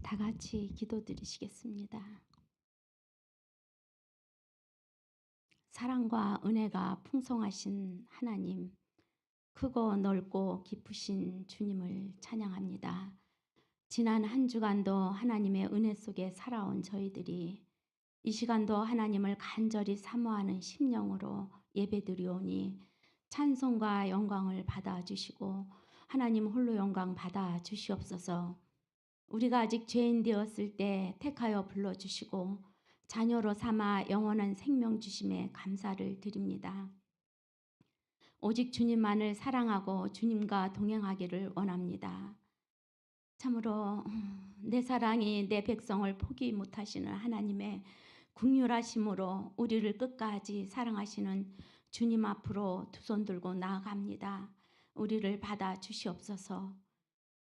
다 같이 기도드리시겠습니다. 사랑과 은혜가 풍성하신 하나님, 크고 넓고 깊으신 주님을 찬양합니다. 지난 한 주간도 하나님의 은혜 속에 살아온 저희들이 이 시간도 하나님을 간절히 사모하는 심령으로 예배드리오니 찬송과 영광을 받아주시고 하나님 홀로 영광 받아주시옵소서. 우리가 아직 죄인 되었을 때 택하여 불러주시고 자녀로 삼아 영원한 생명 주심에 감사를 드립니다. 오직 주님만을 사랑하고 주님과 동행하기를 원합니다. 참으로 내 사랑이 내 백성을 포기 못하시는 하나님의 긍휼하심으로 우리를 끝까지 사랑하시는 주님 앞으로 두 손 들고 나아갑니다. 우리를 받아 주시옵소서.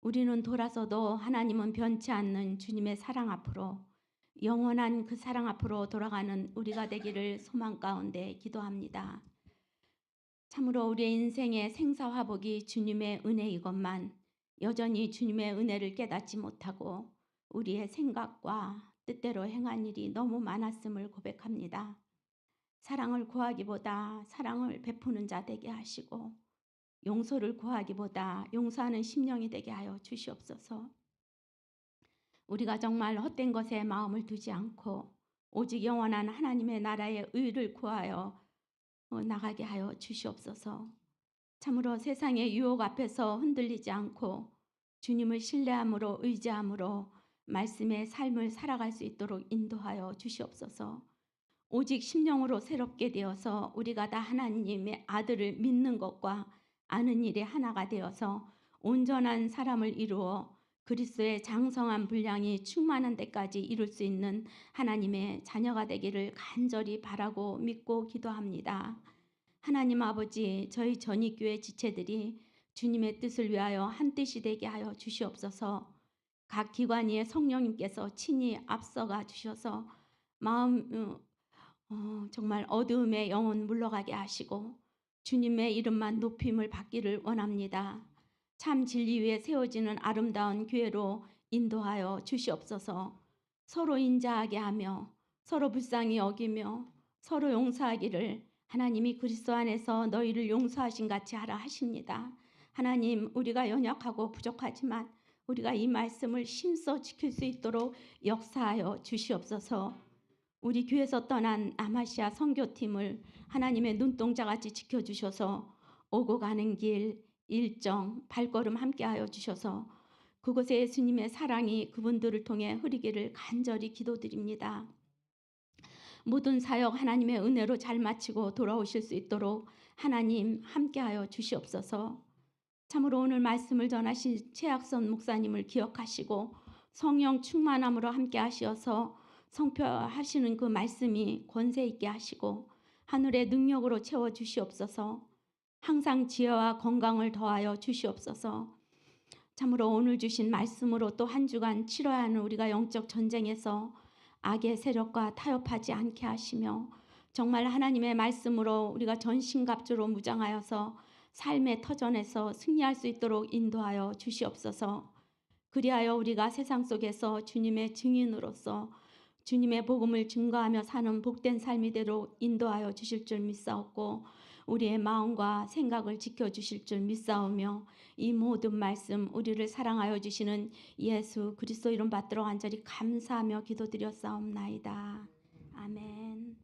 우리는 돌아서도 하나님은 변치 않는 주님의 사랑 앞으로 영원한 그 사랑 앞으로 돌아가는 우리가 되기를 소망 가운데 기도합니다. 참으로 우리의 인생의 생사화복이 주님의 은혜이건만 여전히 주님의 은혜를 깨닫지 못하고 우리의 생각과 뜻대로 행한 일이 너무 많았음을 고백합니다. 사랑을 구하기보다 사랑을 베푸는 자 되게 하시고 용서를 구하기보다 용서하는 심령이 되게 하여 주시옵소서. 우리가 정말 헛된 것에 마음을 두지 않고 오직 영원한 하나님의 나라의 의를 구하여 나가게 하여 주시옵소서. 참으로 세상의 유혹 앞에서 흔들리지 않고 주님을 신뢰함으로 의지함으로 말씀의 삶을 살아갈 수 있도록 인도하여 주시옵소서. 오직 심령으로 새롭게 되어서 우리가 다 하나님의 아들을 믿는 것과 아는 일에 하나가 되어서 온전한 사람을 이루어 그리스도의 장성한 분량이 충만한 데까지 이룰 수 있는 하나님의 자녀가 되기를 간절히 바라고 믿고 기도합니다. 하나님 아버지, 저희 전익교회 지체들이 주님의 뜻을 위하여 한 뜻이 되게 하여 주시옵소서. 각 기관 위에 성령님께서 친히 앞서가 주셔서 마음 정말 어두움의 영혼 물러가게 하시고 주님의 이름만 높임을 받기를 원합니다. 참 진리 위에 세워지는 아름다운 교회로 인도하여 주시옵소서. 서로 인자하게 하며 서로 불쌍히 여기며 서로 용서하기를 하나님이 그리스도 안에서 너희를 용서하신 같이 하라 하십니다. 하나님, 우리가 연약하고 부족하지만 우리가 이 말씀을 힘써 지킬 수 있도록 역사하여 주시옵소서. 우리 교회에서 떠난 아마시아 선교팀을 하나님의 눈동자같이 지켜주셔서 오고 가는 길, 일정, 발걸음 함께하여 주셔서 그곳에 예수님의 사랑이 그분들을 통해 흐르기를 간절히 기도드립니다. 모든 사역 하나님의 은혜로 잘 마치고 돌아오실 수 있도록 하나님 함께하여 주시옵소서. 참으로 오늘 말씀을 전하신 최학선 목사님을 기억하시고 성령 충만함으로 함께하시어서 성표하시는 그 말씀이 권세 있게 하시고 하늘의 능력으로 채워 주시옵소서. 항상 지혜와 건강을 더하여 주시옵소서. 참으로 오늘 주신 말씀으로 또 한 주간 치러야 하는 우리가 영적 전쟁에서 악의 세력과 타협하지 않게 하시며 정말 하나님의 말씀으로 우리가 전신갑주로 무장하여서 삶의 터전에서 승리할 수 있도록 인도하여 주시옵소서. 그리하여 우리가 세상 속에서 주님의 증인으로서 주님의 복음을 증거하며 사는 복된 삶이 되도록 인도하여 주실 줄 믿사옵고 우리의 마음과 생각을 지켜주실 줄 믿사오며 이 모든 말씀 우리를 사랑하여 주시는 예수 그리스도 이름 받들어 간절히 감사하며 기도드렸사옵나이다. 아멘.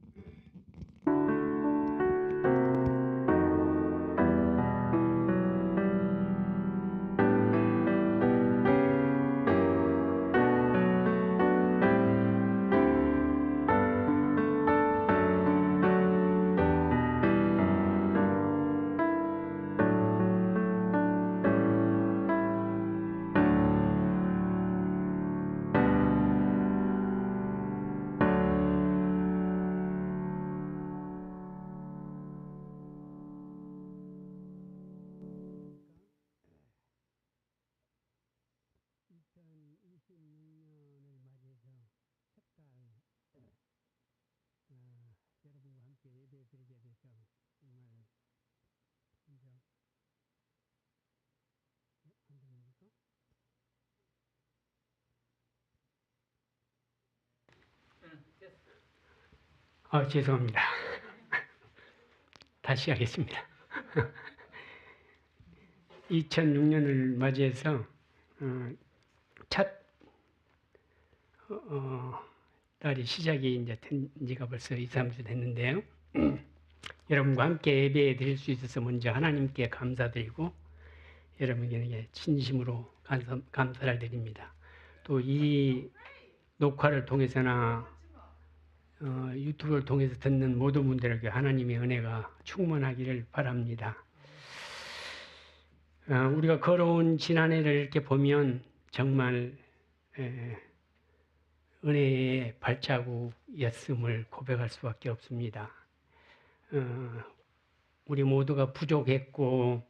죄송합니다. 다시 하겠습니다. 2006년을 맞이해서 첫 달이 시작이 이제 된 지가 벌써 2, 3주 됐는데요. 여러분과 함께 예배에 드릴 수 있어서 먼저 하나님께 감사드리고 여러분에게 진심으로 감사를 드립니다. 또 이 녹화를 통해서나 유튜브를 통해서 듣는 모든 분들에게 하나님의 은혜가 충만하기를 바랍니다. 우리가 걸어온 지난해를 이렇게 보면 정말 은혜의 발자국이었음을 고백할 수밖에 없습니다. 우리 모두가 부족했고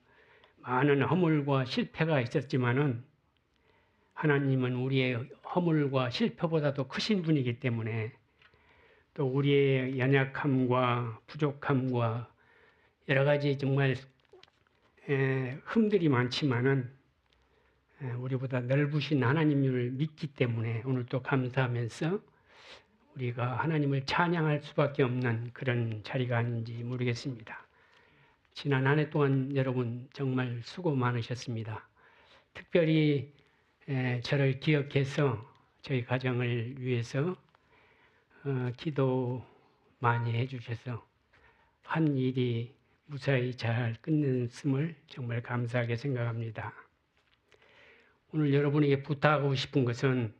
많은 허물과 실패가 있었지만은 하나님은 우리의 허물과 실패보다도 크신 분이기 때문에 또 우리의 연약함과 부족함과 여러 가지 정말 흠들이 많지만은 우리보다 넓으신 하나님을 믿기 때문에 오늘 또 감사하면서 우리가 하나님을 찬양할 수밖에 없는 그런 자리가 아닌지 모르겠습니다. 지난 한 해 동안 여러분 정말 수고 많으셨습니다. 특별히 저를 기억해서 저희 가정을 위해서 기도 많이 해주셔서 한 일이 무사히 잘 끝냈음을 정말 감사하게 생각합니다. 오늘 여러분에게 부탁하고 싶은 것은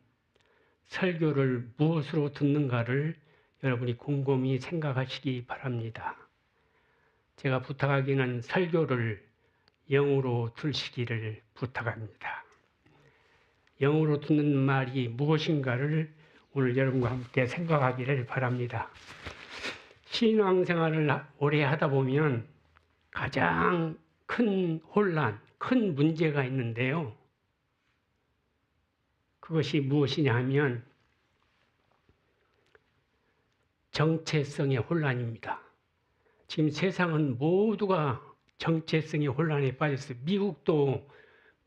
설교를 무엇으로 듣는가를 여러분이 곰곰이 생각하시기 바랍니다. 제가 부탁하기는 설교를 영으로 들으시기를 부탁합니다. 영으로 듣는 말이 무엇인가를 오늘 여러분과 함께 생각하기를 바랍니다. 신앙생활을 오래 하다 보면 가장 큰 혼란, 큰 문제가 있는데요. 그것이 무엇이냐 하면 정체성의 혼란입니다. 지금 세상은 모두가 정체성의 혼란에 빠졌어요. 미국도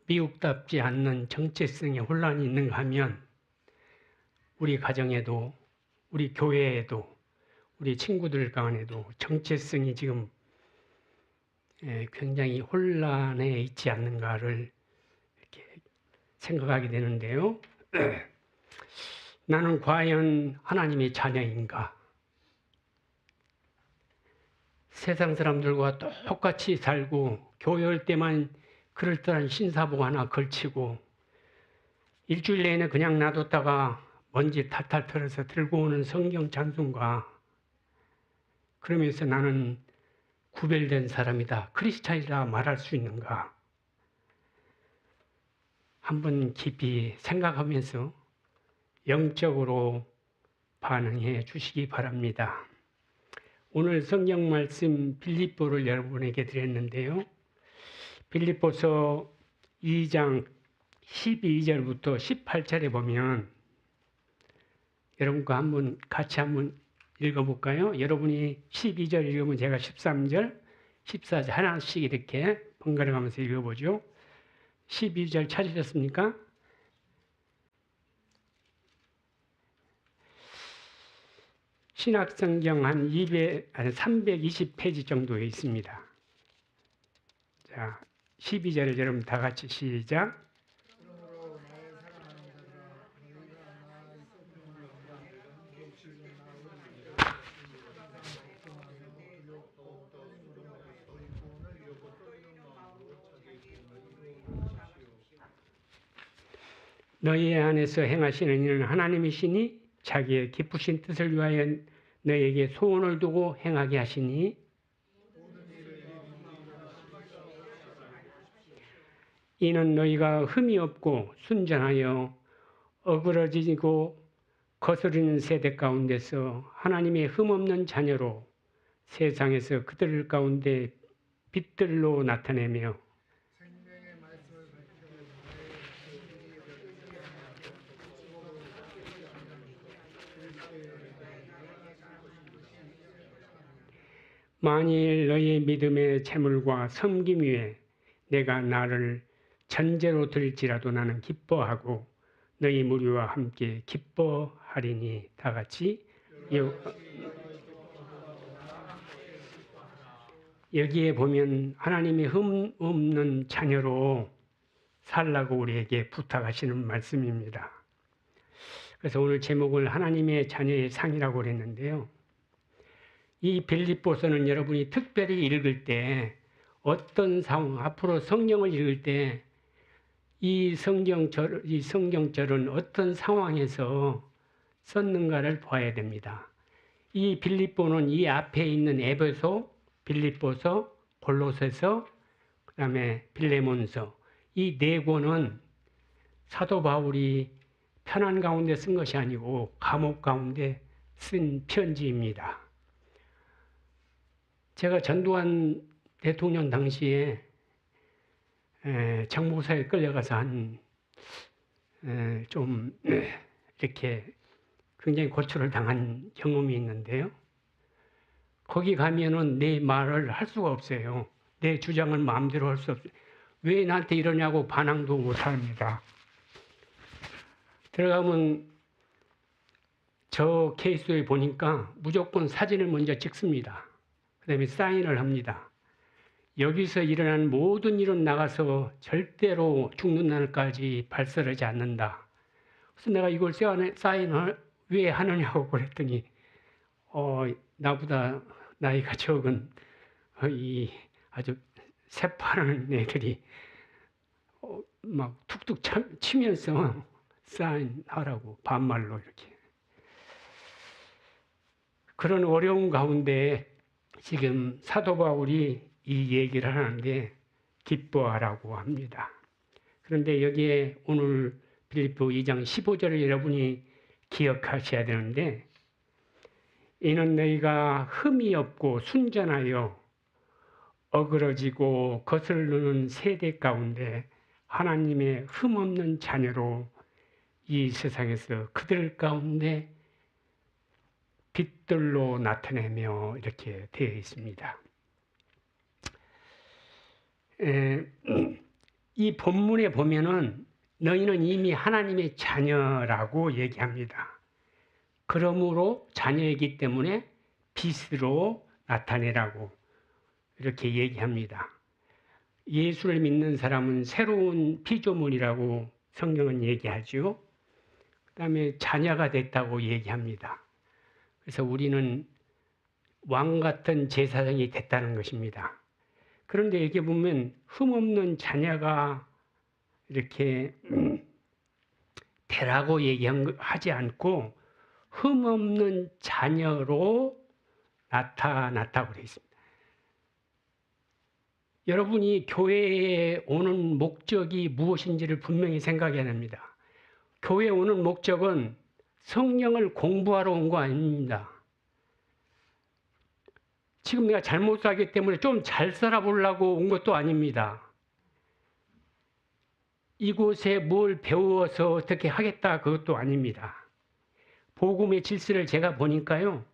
미국답지 않는 정체성의 혼란이 있는가 하면 우리 가정에도 우리 교회에도 우리 친구들 간에도 정체성이 지금 굉장히 혼란해 있지 않는가를 이렇게 생각하게 되는데요. 나는 과연 하나님의 자녀인가? 세상 사람들과 똑같이 살고 교회 올 때만 그럴듯한 신사복 하나 걸치고 일주일 내내 그냥 놔뒀다가 먼지 탈탈 털어서 들고 오는 성경 찬송가 그러면서 나는 구별된 사람이다, 크리스찬이라 말할 수 있는가? 한번 깊이 생각하면서 영적으로 반응해 주시기 바랍니다. 오늘 성경 말씀 빌립보를 여러분에게 드렸는데요. 빌립보서 2장 12절부터 18절에 보면 여러분과 같이 한번 읽어볼까요? 여러분이 12절 읽으면 제가 13절, 14절 하나씩 이렇게 번갈아 가면서 읽어보죠. 12절 찾으셨습니까? 신학성경 한 320페이지 정도에 있습니다. 자, 12절을 여러분 다 같이 시작. 너희 안에서 행하시는 일은 하나님이시니 자기의 기쁘신 뜻을 위하여 너희에게 소원을 두고 행하게 하시니 이는 너희가 흠이 없고 순전하여 어그러지고 거스르는 세대 가운데서 하나님의 흠없는 자녀로 세상에서 그들 가운데 빛들로 나타내며 만일 너희의 믿음의 재물과 섬김 위에 내가 나를 전제로 들지라도 나는 기뻐하고 너희 무리와 함께 기뻐하리니. 다 같이 여기에 보면 하나님의 흠 없는 자녀로 살라고 우리에게 부탁하시는 말씀입니다. 그래서 오늘 제목을 하나님의 자녀의 상이라고 그랬는데요. 이 빌립보서는 여러분이 특별히 읽을 때 어떤 상황, 앞으로 성경을 읽을 때 이 성경절은 어떤 상황에서 썼는가를 봐야 됩니다. 이 빌립보는 이 앞에 있는 에베소, 빌립보서, 골로새서, 그 다음에 빌레몬서 이 네 권은 사도 바울이 편안 가운데 쓴 것이 아니고 감옥 가운데 쓴 편지입니다. 제가 전두환 대통령 당시에 정보사에 끌려가서 좀 이렇게 굉장히 고초를 당한 경험이 있는데요. 거기 가면은 내 말을 할 수가 없어요. 내 주장을 마음대로 할 수 없어요. 왜 나한테 이러냐고 반항도 못 합니다. 들어가면 저 케이스에 보니까 무조건 사진을 먼저 찍습니다. 그 다음에 사인을 합니다. 여기서 일어난 모든 일은 나가서 절대로 죽는 날까지 발설하지 않는다. 그래서 내가 이걸 사인을 왜 하느냐고 그랬더니 나보다 나이가 적은 이 아주 새파란 애들이 막 툭툭 치면서 사인하라고 반말로 이렇게. 그런 어려운 가운데 지금 사도 바울이 이 얘기를 하는데 기뻐하라고 합니다. 그런데 여기에 오늘 빌립보 2장 15절을 여러분이 기억하셔야 되는데, 이는 너희가 흠이 없고 순전하여 어그러지고 거슬르는 세대 가운데 하나님의 흠 없는 자녀로 이 세상에서 그들 가운데 빛들로 나타내며 이렇게 되어 있습니다. 이 본문에 보면은 너희는 이미 하나님의 자녀라고 얘기합니다. 그러므로 자녀이기 때문에 빛으로 나타내라고 이렇게 얘기합니다. 예수를 믿는 사람은 새로운 피조물이라고 성경은 얘기하죠. 그 다음에 자녀가 됐다고 얘기합니다. 그래서 우리는 왕 같은 제사장이 됐다는 것입니다. 그런데 여기 보면 흠없는 자녀가 이렇게 되라고 얘기하지 않고 흠없는 자녀로 나타났다고 되어 있습니다. 여러분이 교회에 오는 목적이 무엇인지를 분명히 생각해야 합니다. 교회에 오는 목적은 성령을 공부하러 온 거 아닙니다. 지금 내가 잘못 살기 때문에 좀 잘 살아보려고 온 것도 아닙니다. 이곳에 뭘 배워서 어떻게 하겠다 그것도 아닙니다. 복음의 질서를 제가 보니까요.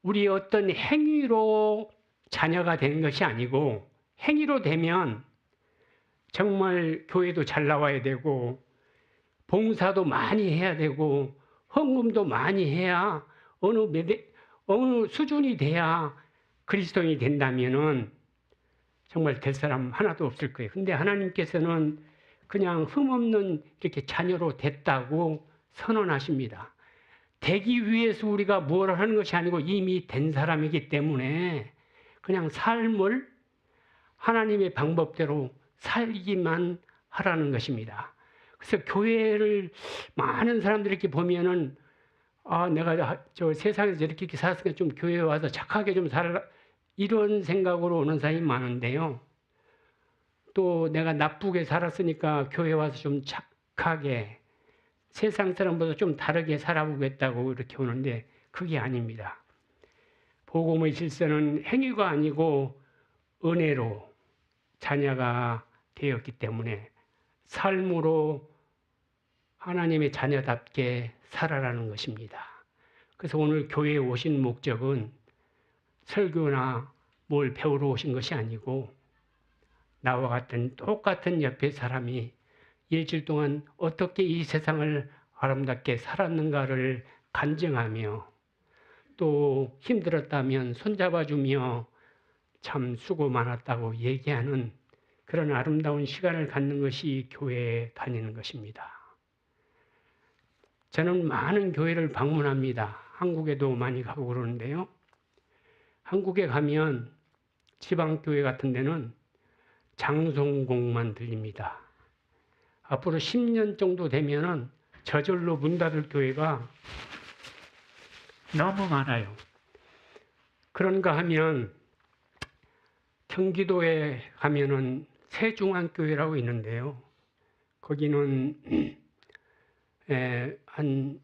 우리 어떤 행위로 자녀가 되는 것이 아니고 행위로 되면 정말 교회도 잘 나와야 되고 봉사도 많이 해야 되고 헌금도 많이 해야 어느 수준이 돼야 그리스도인이 된다면은 정말 될 사람 하나도 없을 거예요. 근데 하나님께서는 그냥 흠없는 이렇게 자녀로 됐다고 선언하십니다. 되기 위해서 우리가 뭐를 하는 것이 아니고 이미 된 사람이기 때문에 그냥 삶을 하나님의 방법대로 살기만 하라는 것입니다. 그래서 교회를 많은 사람들이 이렇게 보면은 내가 저 세상에서 이렇게 살았으니까 좀 교회에 와서 착하게 좀 살아라 이런 생각으로 오는 사람이 많은데요. 또 내가 나쁘게 살았으니까 교회 와서 좀 착하게 세상 사람보다 좀 다르게 살아보겠다고 이렇게 오는데 그게 아닙니다. 복음의 질서는 행위가 아니고 은혜로 자녀가 되었기 때문에 삶으로 하나님의 자녀답게 살아라는 것입니다. 그래서 오늘 교회에 오신 목적은 설교나 뭘 배우러 오신 것이 아니고 나와 같은 똑같은 옆에 사람이 일주일 동안 어떻게 이 세상을 아름답게 살았는가를 간증하며 또 힘들었다면 손잡아주며 참 수고 많았다고 얘기하는 그런 아름다운 시간을 갖는 것이 교회에 다니는 것입니다. 저는 많은 교회를 방문합니다. 한국에도 많이 가고 그러는데요. 한국에 가면 지방교회 같은 데는 장송곡만 들립니다. 앞으로 10년 정도 되면은 저절로 문 닫을 교회가 너무 많아요. 그런가 하면 경기도에 가면은 세중앙교회라고 있는데요. 거기는 한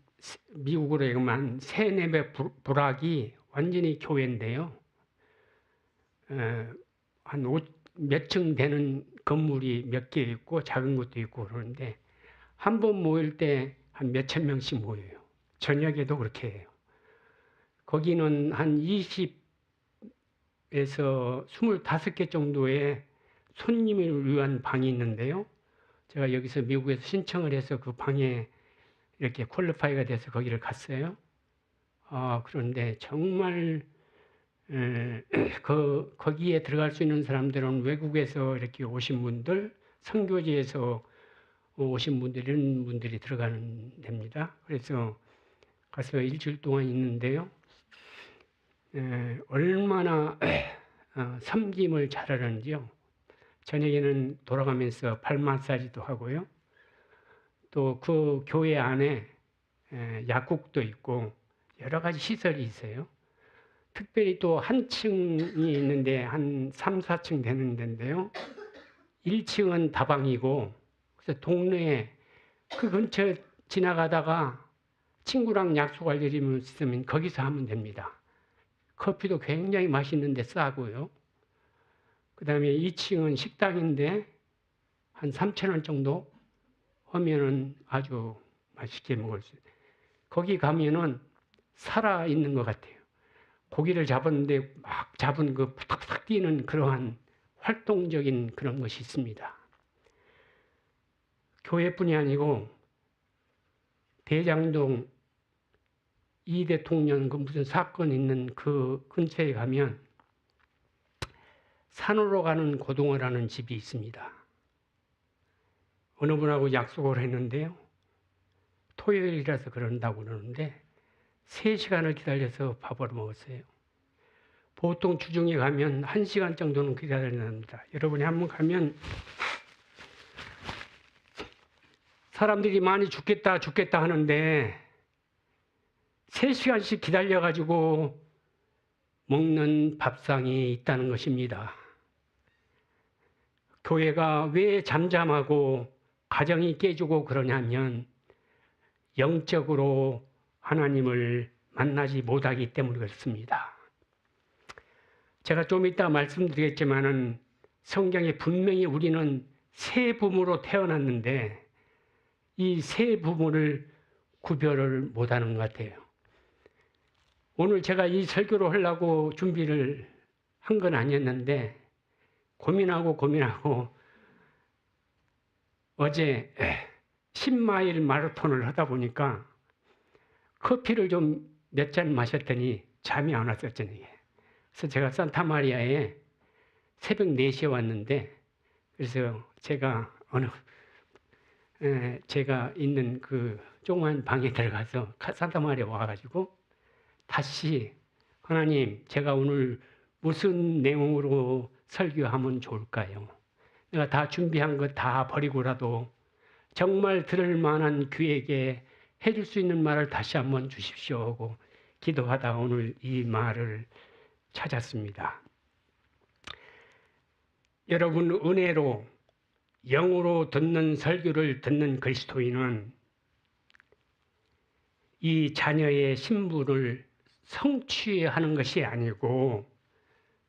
미국으로 얘기하면 3-4배 부락이 완전히 교회인데요. 한 몇 층 되는 건물이 몇 개 있고 작은 것도 있고 그러는데 한 번 모일 때 한 몇천 명씩 모여요. 저녁에도 그렇게 해요. 거기는 한 20에서 25개 정도의 손님을 위한 방이 있는데요. 제가 여기서 미국에서 신청을 해서 그 방에 이렇게 퀄리파이가 돼서 거기를 갔어요. 그런데 정말 거기에 들어갈 수 있는 사람들은 외국에서 이렇게 오신 분들, 선교지에서 오신 분들, 이런 분들이 들어가는 데입니다. 그래서 가서 일주일 동안 있는데요. 얼마나 섬김을 잘하는지요. 저녁에는 돌아가면서 발 마사지도 하고요. 또 그 교회 안에 약국도 있고 여러 가지 시설이 있어요. 특별히 또 한 층이 있는데 한 3-4층 되는 데인데요. 1층은 다방이고 그래서 동네에 그 근처 지나가다가 친구랑 약속할 일이 있으면 거기서 하면 됩니다. 커피도 굉장히 맛있는데 싸고요. 그 다음에 2층은 식당인데 한 3,000원 정도 하면은 아주 맛있게 먹을 수 있어요. 거기 가면은 살아있는 것 같아요. 고기를 잡았는데 막 잡은 그 푸탁푸탁 뛰는 그러한 활동적인 그런 것이 있습니다. 교회뿐이 아니고 대장동 이 대통령 그 무슨 사건 있는 그 근처에 가면 산으로 가는 고등어라는 집이 있습니다. 어느 분하고 약속을 했는데요. 토요일이라서 그런다고 그러는데 3시간을 기다려서 밥을 먹었어요. 보통 주중에 가면 1시간 정도는 기다려야 합니다. 여러분이 한번 가면 사람들이 많이 죽겠다 하는데 3시간씩 기다려가지고 먹는 밥상이 있다는 것입니다. 교회가 왜 잠잠하고 가정이 깨지고 그러냐면 영적으로 하나님을 만나지 못하기 때문에 그렇습니다. 제가 좀 이따 말씀드리겠지만은 성경에 분명히 우리는 새 부모로 태어났는데 이 새 부모를 구별을 못하는 것 같아요. 오늘 제가 이 설교를 하려고 준비를 한 건 아니었는데 고민하고 어제 10마일 마라톤을 하다 보니까 커피를 좀 몇 잔 마셨더니 잠이 안 왔어요, 저녁에. 그래서 제가 산타마리아에 새벽 4시에 왔는데 그래서 제가 제가 있는 그 조그만 방에 들어가서 산타마리아 와가지고 다시 하나님, 제가 오늘 무슨 내용으로 설교하면 좋을까요? 내가 다 준비한 거 다 버리고라도 정말 들을 만한 귀에게 해줄 수 있는 말을 다시 한번 주십시오 하고 기도하다 오늘 이 말을 찾았습니다. 여러분, 은혜로 영으로 듣는 설교를 듣는 그리스도인은 이 자녀의 신분을 성취하는 것이 아니고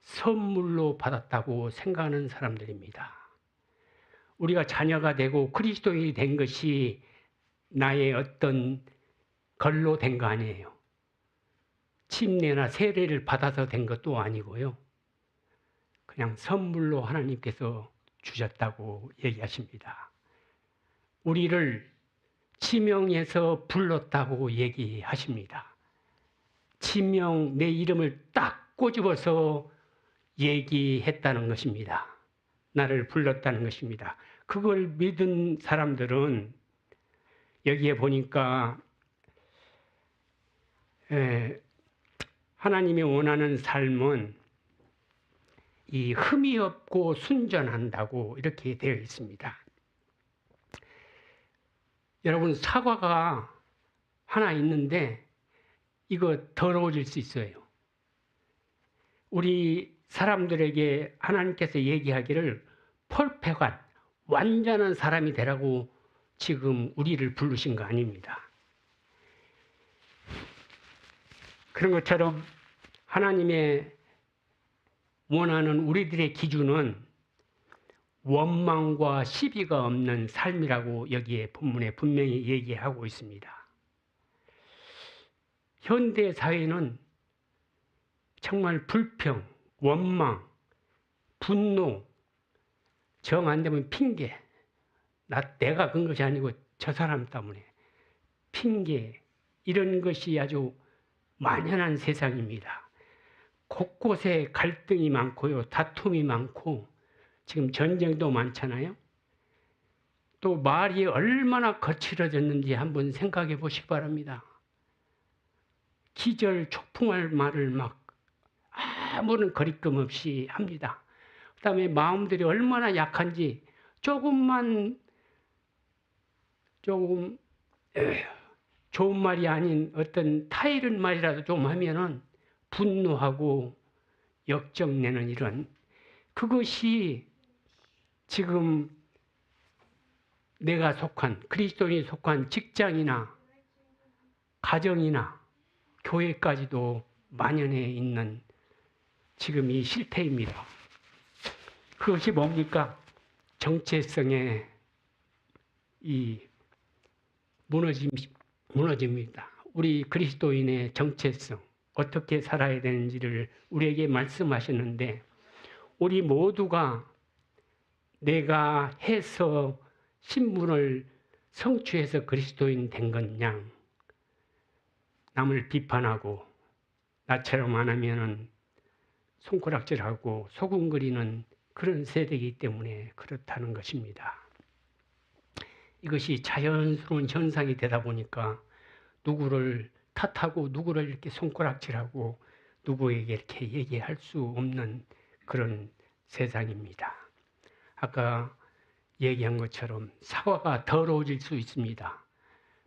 선물로 받았다고 생각하는 사람들입니다. 우리가 자녀가 되고 그리스도인이 된 것이 나의 어떤 걸로 된 거 아니에요. 침례나 세례를 받아서 된 것도 아니고요. 그냥 선물로 하나님께서 주셨다고 얘기하십니다. 우리를 지명해서 불렀다고 얘기하십니다. 지명, 내 이름을 딱 꼬집어서 얘기했다는 것입니다. 나를 불렀다는 것입니다. 그걸 믿은 사람들은 여기에 보니까 하나님이 원하는 삶은 이 흠이 없고 순전한다고 이렇게 되어 있습니다. 여러분, 사과가 하나 있는데 이거 더러워질 수 있어요. 우리 사람들에게 하나님께서 얘기하기를 퍼펙트한 완전한 사람이 되라고 지금 우리를 부르신 거 아닙니다. 그런 것처럼 하나님의 원하는 우리들의 기준은 원망과 시비가 없는 삶이라고 여기에 본문에 분명히 얘기하고 있습니다. 현대 사회는 정말 불평, 원망, 분노, 정 안 되면 핑계, 내가 그런 것이 아니고 저 사람 때문에 핑계, 이런 것이 아주 만연한 세상입니다. 곳곳에 갈등이 많고요, 다툼이 많고, 지금 전쟁도 많잖아요. 또 말이 얼마나 거칠어졌는지 한번 생각해 보시기 바랍니다. 기절초풍할 말을 막 아무런 거리낌 없이 합니다. 그 다음에 마음들이 얼마나 약한지 조금 좋은 말이 아닌 어떤 타이른 말이라도 좀 하면은 분노하고 역정내는 이런, 그것이 지금 내가 속한, 그리스도인이 속한 직장이나 가정이나 교회까지도 만연해 있는 지금 이 실태입니다. 그것이 뭡니까? 정체성의 이 무너짐입니다. 우리 그리스도인의 정체성, 어떻게 살아야 되는지를 우리에게 말씀하셨는데, 우리 모두가 내가 해서 신분을 성취해서 그리스도인 된 것냐, 남을 비판하고 나처럼 안 하면은 손가락질하고 소금거리는 그런 세대이기 때문에 그렇다는 것입니다. 이것이 자연스러운 현상이 되다 보니까 누구를 탓하고 누구를 이렇게 손가락질하고 누구에게 이렇게 얘기할 수 없는 그런 세상입니다. 아까 얘기한 것처럼 사과가 더러워질 수 있습니다.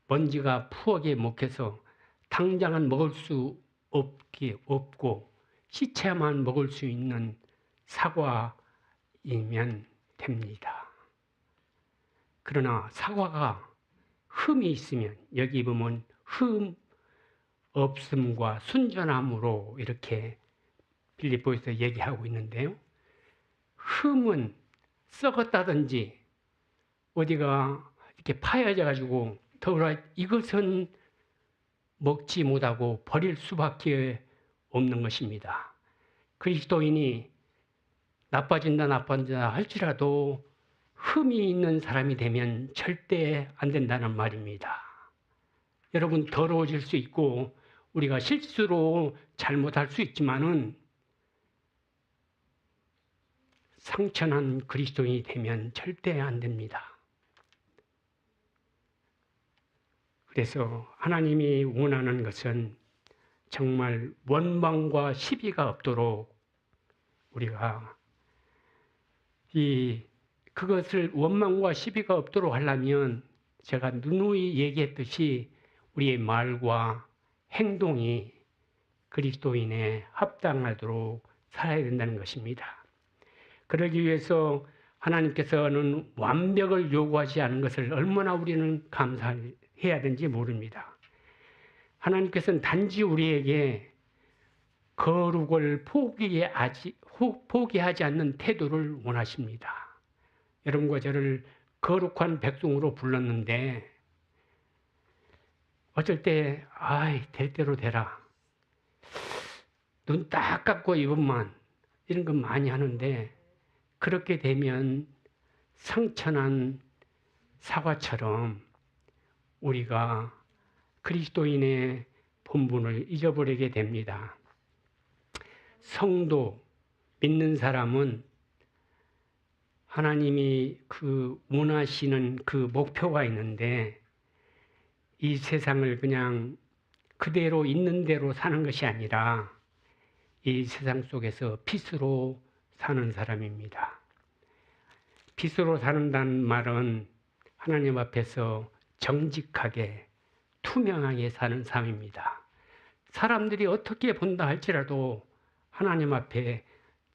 먼지가 푸억에 묵혀서 당장은 먹을 수 없고 시체만 먹을 수 있는 사과이면 됩니다. 그러나 사과가 흠이 있으면, 여기 보면 흠 없음과 순전함으로 이렇게 빌립보에서 얘기하고 있는데요. 흠은 썩었다든지 어디가 이렇게 파여져 가지고 더불어 이것은 먹지 못하고 버릴 수밖에 없는 것입니다. 그리스도인이 나빠진다 할지라도 흠이 있는 사람이 되면 절대 안 된다는 말입니다. 여러분, 더러워질 수 있고 우리가 실수로 잘못할 수 있지만은 상처난 그리스도인이 되면 절대 안 됩니다. 그래서 하나님이 원하는 것은 정말 원망과 시비가 없도록 우리가 그것을 원망과 시비가 없도록 하려면 제가 누누이 얘기했듯이 우리의 말과 행동이 그리스도인에 합당하도록 살아야 된다는 것입니다. 그러기 위해서 하나님께서는 완벽을 요구하지 않은 것을 얼마나 우리는 감사해야 되는지 모릅니다. 하나님께서는 단지 우리에게 거룩을 포기하지 않는 태도를 원하십니다. 여러분과 저를 거룩한 백성으로 불렀는데 어쩔 때 될 대로 되라, 눈 딱 감고 이것만, 이런 거 많이 하는데, 그렇게 되면 상처난 사과처럼 우리가 그리스도인의 본분을 잊어버리게 됩니다. 성도, 믿는 사람은 하나님이 그 원하시는 그 목표가 있는데 이 세상을 그냥 그대로 있는 대로 사는 것이 아니라 이 세상 속에서 빛으로 사는 사람입니다. 빛으로 사는다는 말은 하나님 앞에서 정직하게 투명하게 사는 삶입니다. 사람들이 어떻게 본다 할지라도 하나님 앞에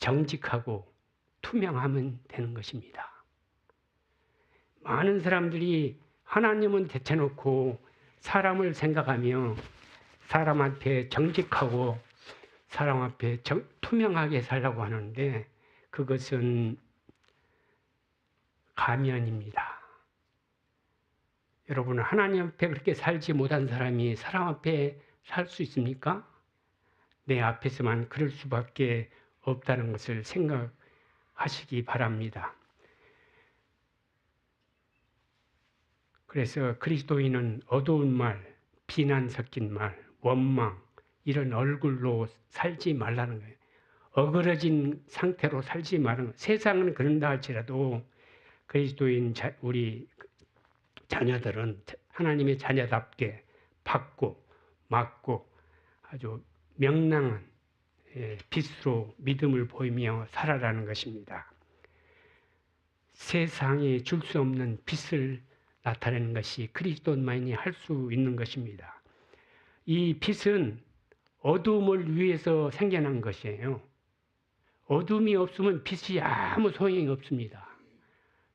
정직하고 투명하면 되는 것입니다. 많은 사람들이 하나님은 대체놓고 사람을 생각하며 사람 앞에 정직하고 사람 앞에 투명하게 살라고 하는데 그것은 가면입니다. 여러분, 하나님 앞에 그렇게 살지 못한 사람이 사람 앞에 살 수 있습니까? 내 앞에서만 그럴 수밖에 없다는 것을 생각하시기 바랍니다. 그래서 그리스도인은 어두운 말, 비난 섞인 말, 원망 이런 얼굴로 살지 말라는 거예요. 어그러진 상태로 살지 말라는 거예요. 세상은 그런다 할지라도 그리스도인 우리 자녀들은 하나님의 자녀답게 받고 맞고 아주 명랑한 빛으로 믿음을 보이며 살아라는 것입니다. 세상에 줄 수 없는 빛을 나타내는 것이 그리스도만이 할 수 있는 것입니다. 이 빛은 어두움을 위해서 생겨난 것이에요. 어둠이 없으면 빛이 아무 소용이 없습니다.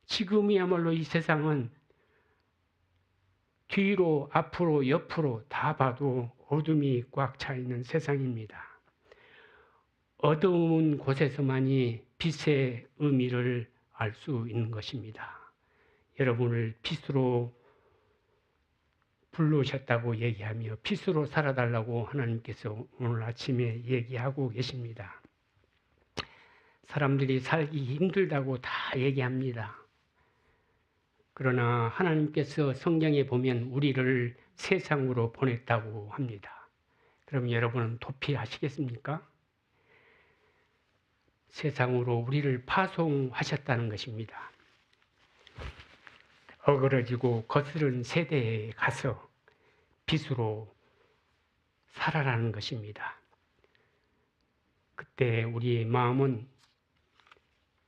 지금이야말로 이 세상은 뒤로, 앞으로, 옆으로 다 봐도 어둠이 꽉 차 있는 세상입니다. 어두운 곳에서만이 빛의 의미를 알 수 있는 것입니다. 여러분을 빛으로 부르셨다고 얘기하며 빛으로 살아달라고 하나님께서 오늘 아침에 얘기하고 계십니다. 사람들이 살기 힘들다고 다 얘기합니다. 그러나 하나님께서 성경에 보면 우리를 세상으로 보냈다고 합니다. 그럼 여러분은 도피하시겠습니까? 세상으로 우리를 파송하셨다는 것입니다. 어그러지고 거스른 세대에 가서 빛으로 살아라는 것입니다. 그때 우리의 마음은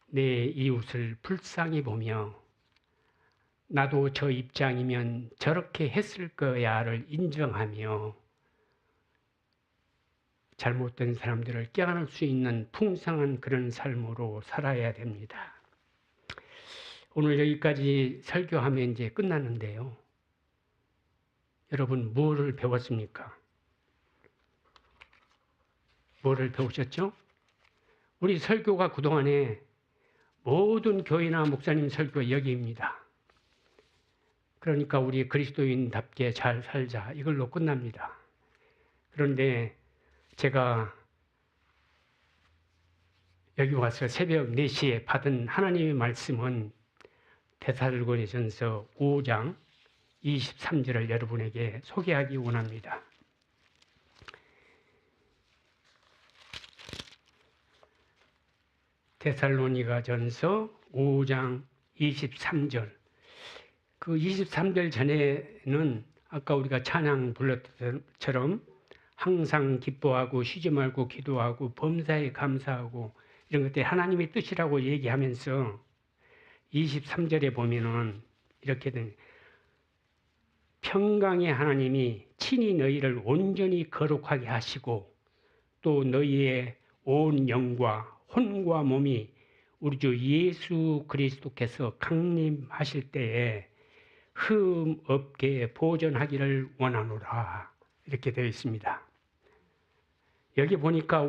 내 이웃을 불쌍히 보며 나도 저 입장이면 저렇게 했을 거야를 인정하며 잘못된 사람들을 껴안을 수 있는 풍성한 그런 삶으로 살아야 됩니다. 오늘 여기까지 설교하면 이제 끝났는데요. 여러분 뭐를 배웠습니까? 뭐를 배우셨죠? 우리 설교가 그동안에 모든 교회나 목사님 설교 여기입니다. 그러니까 우리 그리스도인답게 잘 살자 이걸로 끝납니다. 그런데 제가 여기 와서 새벽 4시에 받은 하나님의 말씀은 데살로니가전서 5장 23절을 여러분에게 소개하기 원합니다. 데살로니가전서 5장 23절. 그 23절 전에는 아까 우리가 찬양 불렀던 것처럼 항상 기뻐하고 쉬지 말고 기도하고 범사에 감사하고 이런 것들이 하나님의 뜻이라고 얘기하면서 23절에 보면은 이렇게 된 평강의 하나님이 친히 너희를 온전히 거룩하게 하시고 또 너희의 온 영과 혼과 몸이 우리 주 예수 그리스도께서 강림하실 때에 흠 없게 보존하기를 원하노라 이렇게 되어 있습니다. 여기 보니까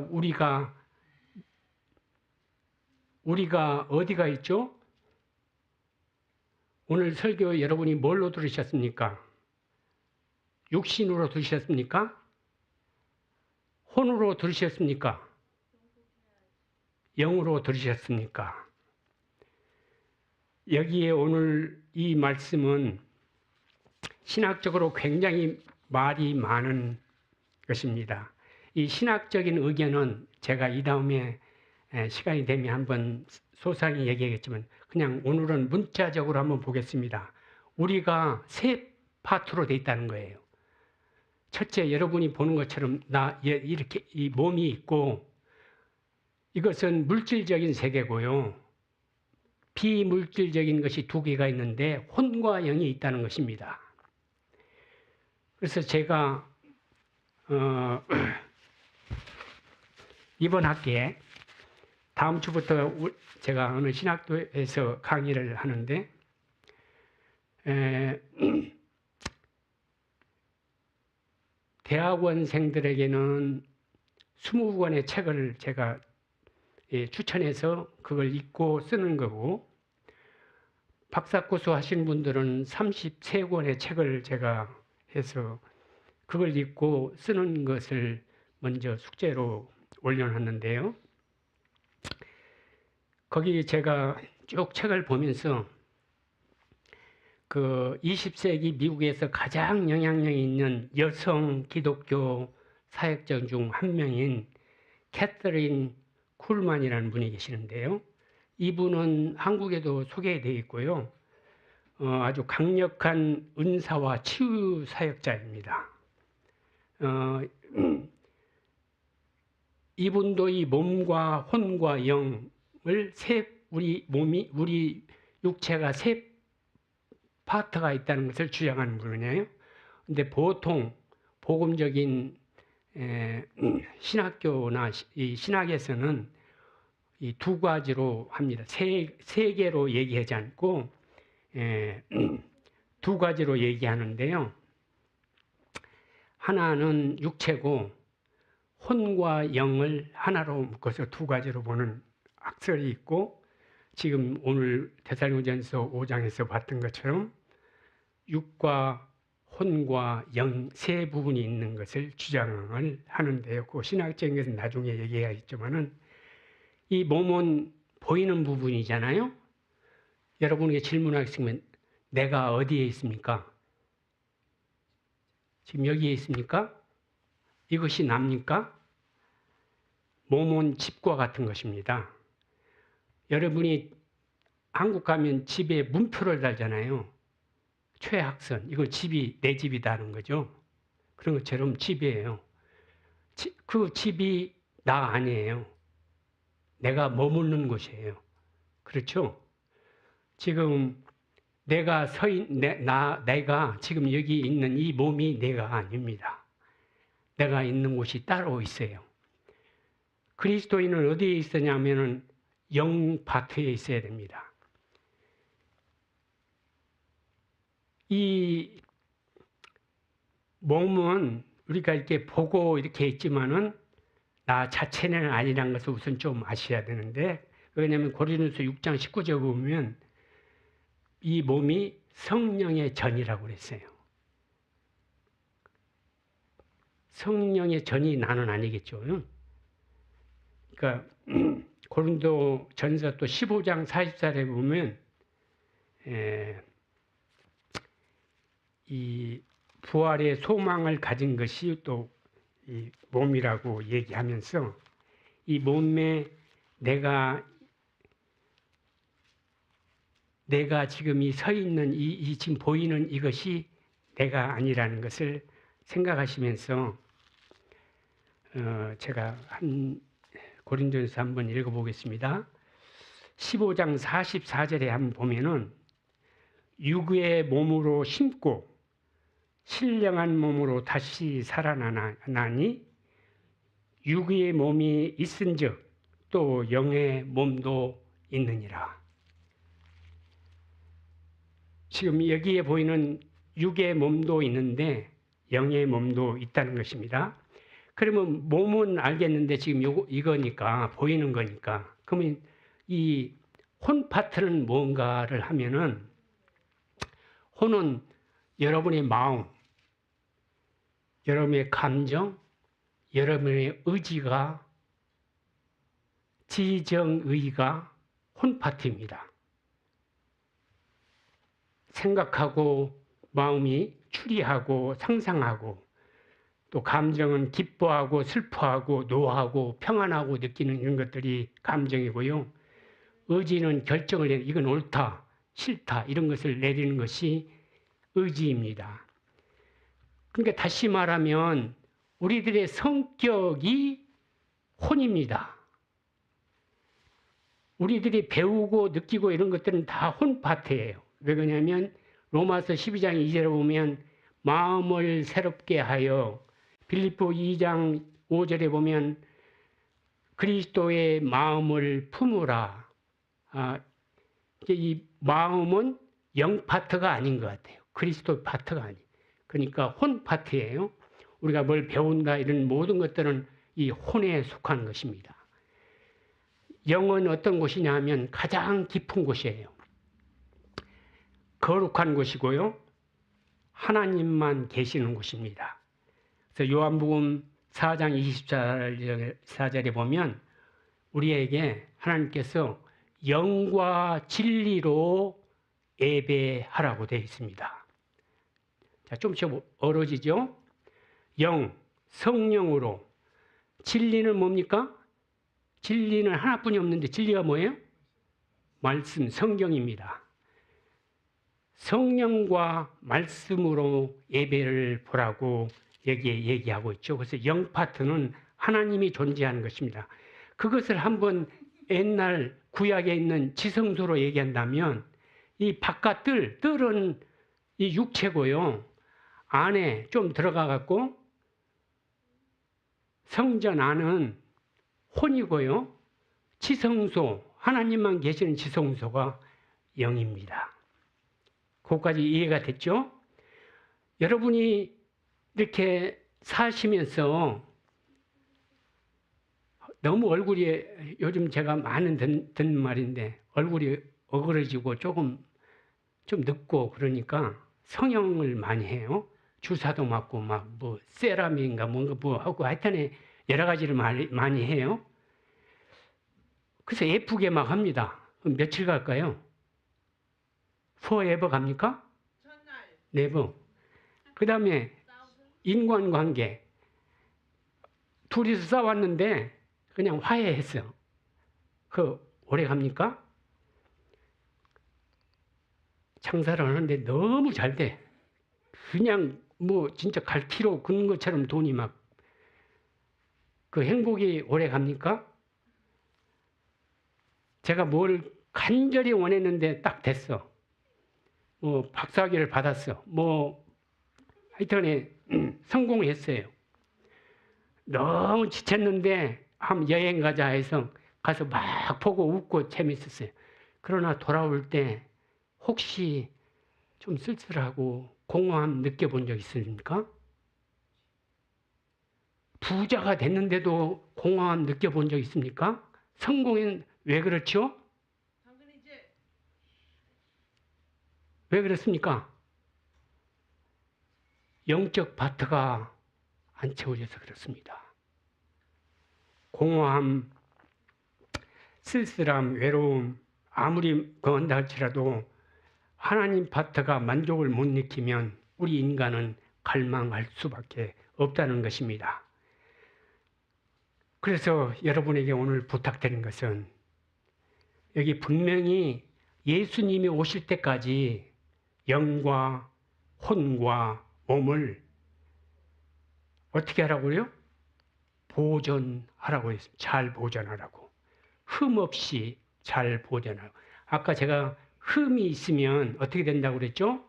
우리가 어디가 있죠? 오늘 설교 여러분이 뭘로 들으셨습니까? 육신으로 들으셨습니까? 혼으로 들으셨습니까? 영으로 들으셨습니까? 여기에 오늘 이 말씀은 신학적으로 굉장히 말이 많은 것입니다. 이 신학적인 의견은 제가 이 다음에 시간이 되면 한번 소상히 얘기하겠지만 그냥 오늘은 문자적으로 한번 보겠습니다. 우리가 세 파트로 돼 있다는 거예요. 첫째, 여러분이 보는 것처럼 이렇게 이 몸이 있고, 이것은 물질적인 세계고요. 비물질적인 것이 두 개가 있는데 혼과 영이 있다는 것입니다. 그래서 제가 이번 학기에 다음 주부터 제가 어느 신학교에서 강의를 하는데 대학원생들에게는 20권의 책을 제가 추천해서 그걸 읽고 쓰는 거고, 박사고수 하신 분들은 33권의 책을 제가 해서 그걸 읽고 쓰는 것을 먼저 숙제로 올려놨는데요. 거기 제가 쭉 책을 보면서 그 20세기 미국에서 가장 영향력이 있는 여성 기독교 사역자 중 한 명인 캐서린 쿨만이라는 분이 계시는데요. 이분은 한국에도 소개되어 있고요. 아주 강력한 은사와 치유 사역자입니다. 이분도 이 몸과 혼과 영을 우리 육체가 세 파트가 있다는 것을 주장하는 분이에요. 근데 보통 복음적인 신학교나 이 신학에서는 이 두 가지로 합니다. 세 개로 얘기하지 않고 두 가지로 얘기하는데요. 하나는 육체고 혼과 영을 하나로 묶어서 두 가지로 보는 학설이 있고, 지금 오늘 데살로니가전서 5장에서 봤던 것처럼 육과 혼과 영 세 부분이 있는 것을 주장을 하는데요. 그 신학적인 것은 나중에 얘기하겠지만은 이 몸은 보이는 부분이잖아요. 여러분에게 질문하겠으면 내가 어디에 있습니까? 지금 여기에 있습니까? 이것이 납니까? 몸은 집과 같은 것입니다. 여러분이 한국 가면 집에 문표를 달잖아요. 최학선, 이거 집이 내 집이다는 거죠. 그런 것처럼 집이에요. 그 집이 나 아니에요. 내가 머무는 곳이에요. 그렇죠? 지금 내가 내가 지금 여기 있는 이 몸이 내가 아닙니다. 내가 있는 곳이 따로 있어요. 그리스도인은 어디에 있으냐면은 영 파트에 있어야 됩니다. 이 몸은 우리가 이렇게 보고 이렇게 있지만은 나 자체는 아니라는 것을 우선 좀 아셔야 되는데, 왜냐하면 고린도서 6장 19절 보면 이 몸이 성령의 전이라고 그랬어요. 성령의 전이 나는 아니겠죠. 그러니까 고린도 전서 또 15장 40절에 보면 이 부활의 소망을 가진 것이 또 이 몸이라고 얘기하면서 이 몸에 내가 지금 이 서 있는 이 지금 보이는 이것이 내가 아니라는 것을 생각하시면서 제가 한 고린도전서 한번 읽어보겠습니다. 15장 44절에 한번 보면은 육의 몸으로 심고 신령한 몸으로 다시 살아나니 육의 몸이 있은즉 또 영의 몸도 있느니라. 지금 여기에 보이는 육의 몸도 있는데 영의 몸도 있다는 것입니다. 그러면 몸은 알겠는데 지금 이거니까 보이는 거니까, 그러면 이 혼 파트는 뭔가를 하면은, 혼은 여러분의 마음, 여러분의 감정, 여러분의 의지가, 지정의가 혼 파트입니다. 생각하고 마음이 추리하고 상상하고 또 감정은 기뻐하고 슬퍼하고 노하고 평안하고 느끼는 이런 것들이 감정이고요. 의지는 결정을 내는, 이건 옳다, 싫다 이런 것을 내리는 것이 의지입니다. 그러니까 다시 말하면 우리들의 성격이 혼입니다. 우리들이 배우고 느끼고 이런 것들은 다 혼 파트예요. 왜 그러냐면 로마서 12장 2절에 보면 마음을 새롭게 하여, 빌립보 2장 5절에 보면 그리스도의 마음을 품으라. 이 마음은 영 파트가 아닌 것 같아요. 그리스도 파트가 아니. 그러니까 혼 파트예요. 우리가 뭘 배운다 이런 모든 것들은 이 혼에 속하는 것입니다. 영은 어떤 곳이냐 하면 가장 깊은 곳이에요. 거룩한 곳이고요. 하나님만 계시는 곳입니다. 그래서 요한복음 4장 24절에 보면 우리에게 하나님께서 영과 진리로 예배하라고 되어 있습니다. 자, 좀씩 어려지죠? 영, 성령으로. 진리는 뭡니까? 진리는 하나뿐이 없는데 진리가 뭐예요? 말씀, 성경입니다. 성령과 말씀으로 예배를 보라고 여기에 얘기하고 있죠. 그래서 영 파트는 하나님이 존재하는 것입니다. 그것을 한번 옛날 구약에 있는 지성소로 얘기한다면 이 바깥 뜰은 이 육체고요. 안에 좀 들어가 갖고 성전 안은 혼이고요. 지성소, 하나님만 계시는 지성소가 영입니다. 그것까지 이해가 됐죠? 여러분이 이렇게 사시면서 너무 얼굴이, 요즘 제가 많은 듣는 말인데 얼굴이 어그러지고 조금 좀 늙고 그러니까 성형을 많이 해요. 주사도 맞고 막 뭐 세라믹인가 뭔가 뭐 하고 하여튼에 여러 가지를 많이 해요. 그래서 예쁘게 막 합니다. 그럼 며칠 갈까요? forever 갑니까? never. 그 다음에 인간관계. 둘이서 싸웠는데 그냥 화해했어요. 그 오래 갑니까? 장사를 하는데 너무 잘 돼. 그냥 뭐 진짜 갈피로 긋는 것처럼 돈이 막. 그 행복이 오래 갑니까? 제가 뭘 간절히 원했는데 딱 됐어. 뭐 박사학위를 받았어. 뭐 하여튼에 성공을 했어요. 너무 지쳤는데 한번 여행 가자 해서 가서 막 보고 웃고 재밌었어요. 그러나 돌아올 때 혹시 좀 쓸쓸하고 공허함 느껴본 적 있습니까? 부자가 됐는데도 공허함 느껴본 적 있습니까? 성공은 왜 그렇죠? 왜 그렇습니까? 영적 파트가 안 채워져서 그렇습니다. 공허함, 쓸쓸함, 외로움, 아무리 그런다 할지라도 하나님 파트가 만족을 못 느끼면 우리 인간은 갈망할 수밖에 없다는 것입니다. 그래서 여러분에게 오늘 부탁드린 것은 여기 분명히 예수님이 오실 때까지 영과 혼과 몸을 어떻게 하라고요? 보존하라고 했습니다. 잘 보존하라고. 흠 없이 잘 보존하라고. 아까 제가 흠이 있으면 어떻게 된다고 그랬죠?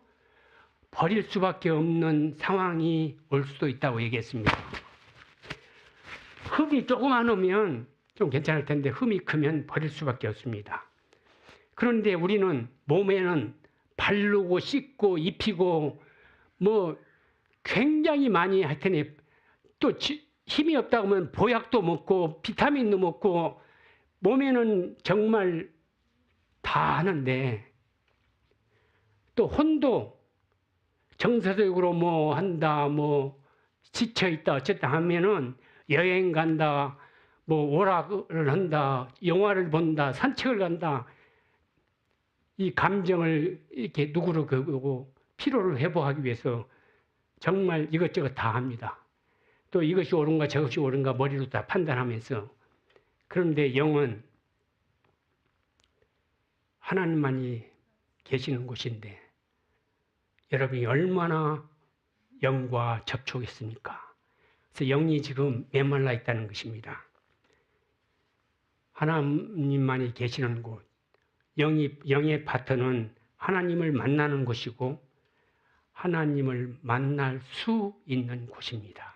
버릴 수밖에 없는 상황이 올 수도 있다고 얘기했습니다. 흠이 조금만 오면 좀 괜찮을 텐데 흠이 크면 버릴 수밖에 없습니다. 그런데 우리는 몸에는 바르고 씻고 입히고 뭐 굉장히 많이 하여튼 또 힘이 없다고 하면 보약도 먹고 비타민도 먹고 몸에는 정말 다 하는데 또 혼도 정서적으로 뭐 한다 뭐 지쳐있다 어쨌다 하면은 여행 간다 뭐 오락을 한다 영화를 본다 산책을 간다 이 감정을 이렇게 누그러뜨리고 피로를 회복하기 위해서 정말 이것저것 다 합니다. 또 이것이 옳은가 저것이 옳은가 머리로 다 판단하면서, 그런데 영은 하나님만이 계시는 곳인데 여러분이 얼마나 영과 접촉했습니까? 그래서 영이 지금 메말라 있다는 것입니다. 하나님만이 계시는 곳, 영의 파트는 하나님을 만나는 곳이고 하나님을 만날 수 있는 곳입니다.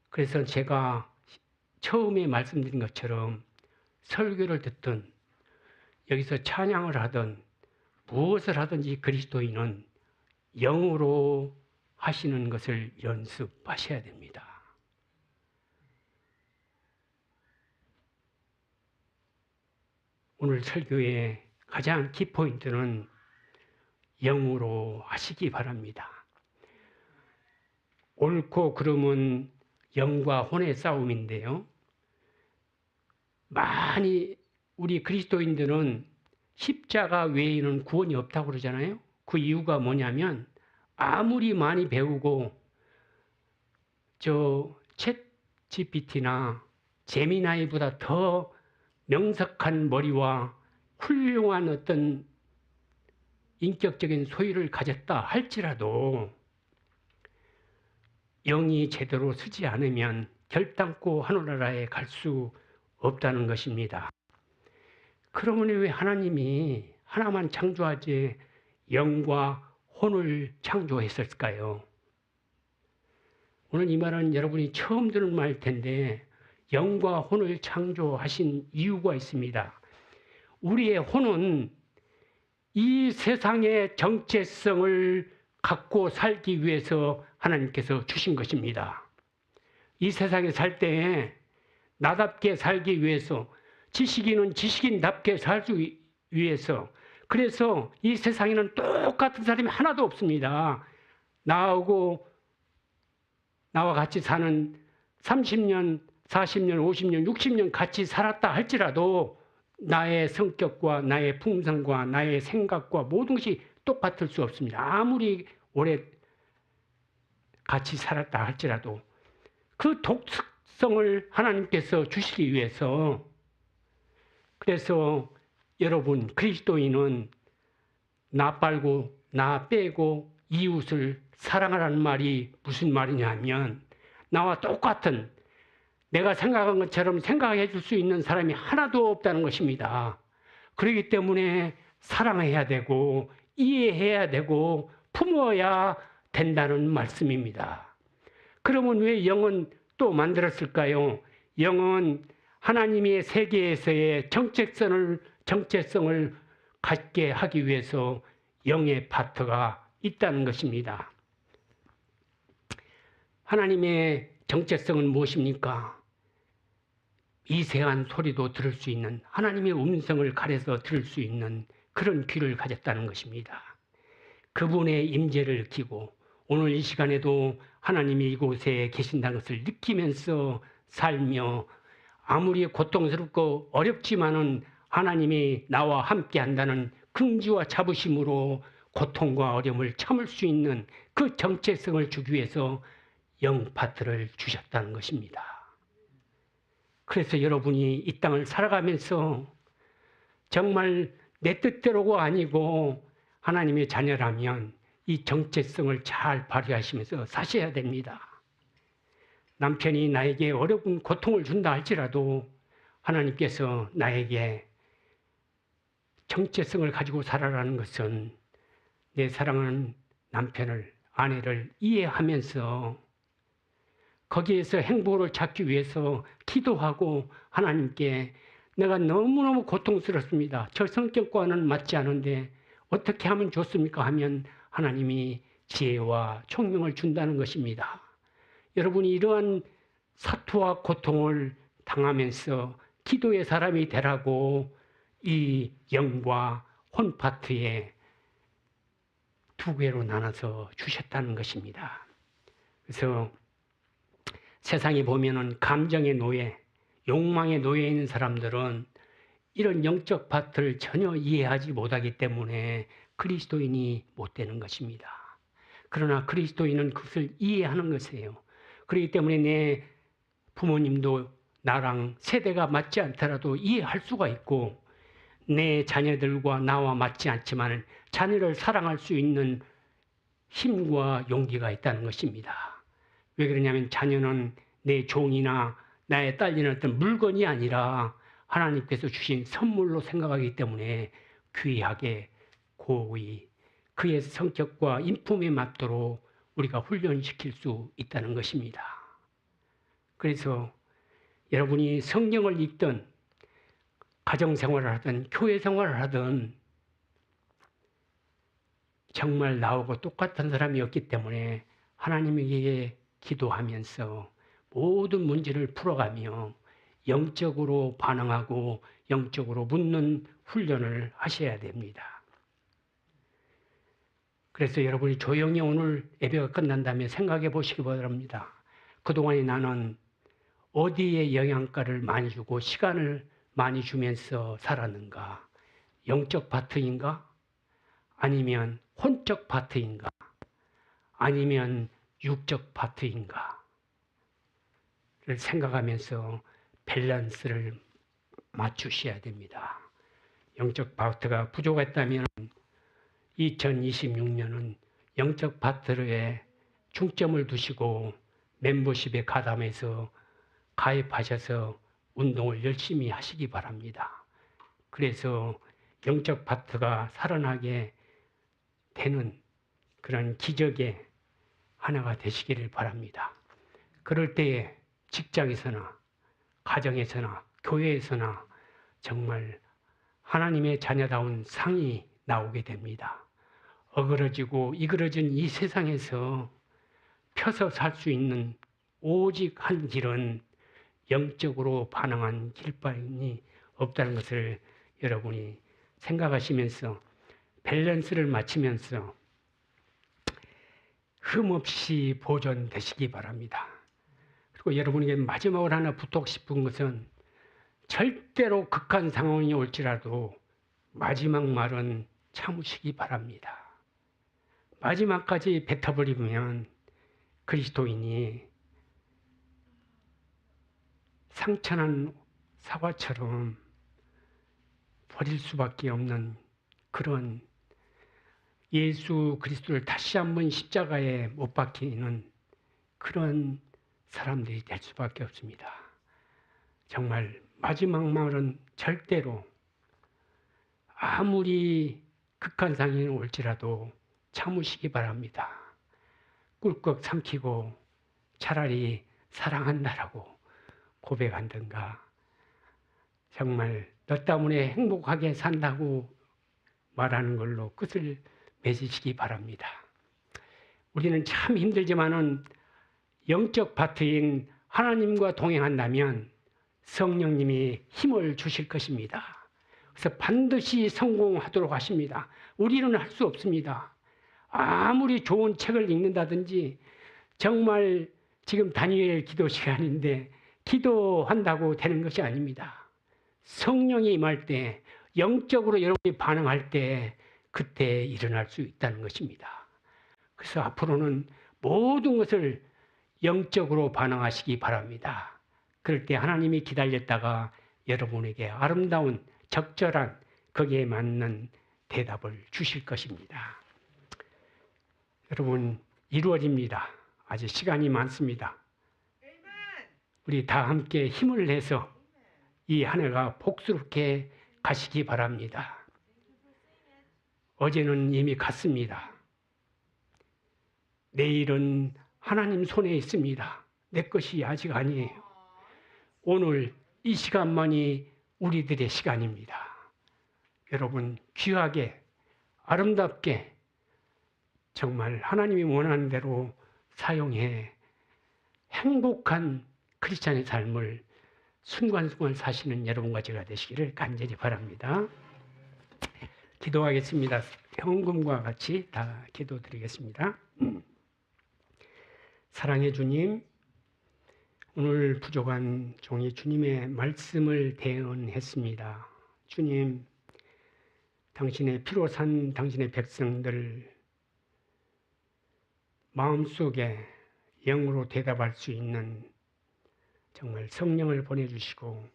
그래서 제가 처음에 말씀드린 것처럼 설교를 듣든 여기서 찬양을 하든 무엇을 하든지 그리스도인은 영으로 하시는 것을 연습하셔야 됩니다. 오늘 설교의 가장 키포인트는 영으로 하시기 바랍니다. 옳고 그름은 영과 혼의 싸움인데요. 많이 우리 그리스도인들은 십자가 외에는 구원이 없다고 그러잖아요. 그 이유가 뭐냐면 아무리 많이 배우고 챗 GPT나 제미나이보다 더 명석한 머리와 훌륭한 어떤 인격적인 소유를 가졌다 할지라도 영이 제대로 쓰지 않으면 결단코 하늘나라에 갈 수 없다는 것입니다. 그러면 왜 하나님이 하나만 창조하지 영과 혼을 창조했을까요? 오늘 이 말은 여러분이 처음 들은 말일 텐데 영과 혼을 창조하신 이유가 있습니다. 우리의 혼은 이 세상의 정체성을 갖고 살기 위해서 하나님께서 주신 것입니다. 이 세상에 살 때 나답게 살기 위해서, 지식인은 지식인답게 살기 위해서, 그래서 이 세상에는 똑같은 사람이 하나도 없습니다. 나와 같이 사는 30년, 40년, 50년, 60년 같이 살았다 할지라도 나의 성격과 나의 품성과 나의 생각과 모든 것이 똑같을 수 없습니다. 아무리 오래 같이 살았다 할지라도 그 독특성을 하나님께서 주시기 위해서, 그래서 여러분 그리스도인은 나 빨고 나 빼고 이웃을 사랑하라는 말이 무슨 말이냐 하면 나와 똑같은 내가 생각한 것처럼 생각해 줄 수 있는 사람이 하나도 없다는 것입니다. 그렇기 때문에 사랑해야 되고 이해해야 되고 품어야 된다는 말씀입니다. 그러면 왜 영은 또 만들었을까요? 영은 하나님의 세계에서의 정체성을 갖게 하기 위해서 영의 파트가 있다는 것입니다. 하나님의 정체성은 무엇입니까? 미세한 소리도 들을 수 있는, 하나님의 음성을 가려서 들을 수 있는 그런 귀를 가졌다는 것입니다. 그분의 임재를 느끼고 오늘 이 시간에도 하나님이 이곳에 계신다는 것을 느끼면서 살며, 아무리 고통스럽고 어렵지만은 하나님이 나와 함께 한다는 긍지와 자부심으로 고통과 어려움을 참을 수 있는 그 정체성을 주기 위해서 영 파트를 주셨다는 것입니다. 그래서 여러분이 이 땅을 살아가면서 정말 내 뜻대로가 아니고 하나님의 자녀라면 이 정체성을 잘 발휘하시면서 사셔야 됩니다. 남편이 나에게 어려운 고통을 준다 할지라도 하나님께서 나에게 정체성을 가지고 살아라는 것은 내 사랑하는 남편을, 아내를 이해하면서 거기에서 행복을 찾기 위해서 기도하고 하나님께 내가 너무너무 고통스럽습니다. 저 성격과는 맞지 않은데 어떻게 하면 좋습니까? 하면 하나님이 지혜와 총명을 준다는 것입니다. 여러분이 이러한 사투와 고통을 당하면서 기도의 사람이 되라고 이 영과 혼 파트에 두 개로 나눠서 주셨다는 것입니다. 그래서 세상에 보면은 감정의 노예, 욕망의 노예에 있는 사람들은 이런 영적 파트를 전혀 이해하지 못하기 때문에 그리스도인이 못 되는 것입니다. 그러나 그리스도인은 그것을 이해하는 것이에요. 그렇기 때문에 내 부모님도 나랑 세대가 맞지 않더라도 이해할 수가 있고, 내 자녀들과 나와 맞지 않지만 자녀를 사랑할 수 있는 힘과 용기가 있다는 것입니다. 왜 그러냐면 자녀는 내 종이나 나의 딸리는 어떤 물건이 아니라 하나님께서 주신 선물로 생각하기 때문에 귀하게 고이 그의 성격과 인품에 맞도록 우리가 훈련시킬 수 있다는 것입니다. 그래서 여러분이 성경을 읽든 가정생활을 하든 교회생활을 하든 정말 나하고 똑같은 사람이었기 때문에 하나님에게 기도하면서 모든 문제를 풀어가며 영적으로 반응하고 영적으로 묻는 훈련을 하셔야 됩니다. 그래서 여러분이 조용히 오늘 예배가 끝난다면 생각해 보시기 바랍니다. 그동안에 나는 어디에 영양가를 많이 주고 시간을 많이 주면서 살았는가? 영적 파트인가? 아니면 혼적 파트인가? 아니면 육적 파트인가? 를 생각하면서 밸런스를 맞추셔야 됩니다. 영적 파트가 부족했다면 2026년은 영적 파트에 중점을 두시고 멤버십에 가담해서 가입하셔서 운동을 열심히 하시기 바랍니다. 그래서 영적 파트가 살아나게 되는 그런 기적의 하나가 되시기를 바랍니다. 그럴 때에 직장에서나 가정에서나 교회에서나 정말 하나님의 자녀다운 상이 나오게 됩니다. 어그러지고 이그러진 이 세상에서 펴서 살 수 있는 오직 한 길은 영적으로 반응한 길밖에 없다는 것을 여러분이 생각하시면서 밸런스를 맞추면서 흠없이 보존되시기 바랍니다. 그리고 여러분에게 마지막으로 하나 부탁 싶은 것은 절대로 극한 상황이 올지라도 마지막 말은 참으시기 바랍니다. 마지막까지 뱉어버리면 그리스도인이 상처난 사과처럼 버릴 수밖에 없는 그런 예수 그리스도를 다시 한번 십자가에 못 박히는 그런 사람들이 될 수밖에 없습니다. 정말 마지막 말은 절대로 아무리 극한 상황이 올지라도 참으시기 바랍니다. 꿀꺽 삼키고 차라리 사랑한다라고 고백한던가, 정말 너 때문에 행복하게 산다고 말하는 걸로 끝을 맺으시기 바랍니다. 우리는 참 힘들지만은 영적 파트인 하나님과 동행한다면 성령님이 힘을 주실 것입니다. 그래서 반드시 성공하도록 하십니다. 우리는 할 수 없습니다. 아무리 좋은 책을 읽는다든지, 정말 지금 다니엘 기도 시간인데 기도한다고 되는 것이 아닙니다. 성령이 임할 때, 영적으로 여러분이 반응할 때 그때 일어날 수 있다는 것입니다. 그래서 앞으로는 모든 것을 영적으로 반응하시기 바랍니다. 그럴 때 하나님이 기다렸다가 여러분에게 아름다운 적절한 거기에 맞는 대답을 주실 것입니다. 여러분, 이루어집니다. 아직 시간이 많습니다. 우리 다 함께 힘을 내서 이 한 해가 복스럽게 가시기 바랍니다. 어제는 이미 갔습니다. 내일은 하나님 손에 있습니다. 내 것이 아직 아니에요. 오늘 이 시간만이 우리들의 시간입니다. 여러분, 귀하게 아름답게 정말 하나님이 원하는 대로 사용해 행복한 크리스찬의 삶을 순간순간 사시는 여러분과 제가 되시기를 간절히 바랍니다. 기도하겠습니다. 현금과 같이 다 기도드리겠습니다. 사랑의 주님, 오늘 부족한 종이 주님의 말씀을 대언했습니다. 주님, 당신의 피로 산 당신의 백성들 마음속에 영으로 대답할 수 있는 정말 성령을 보내주시고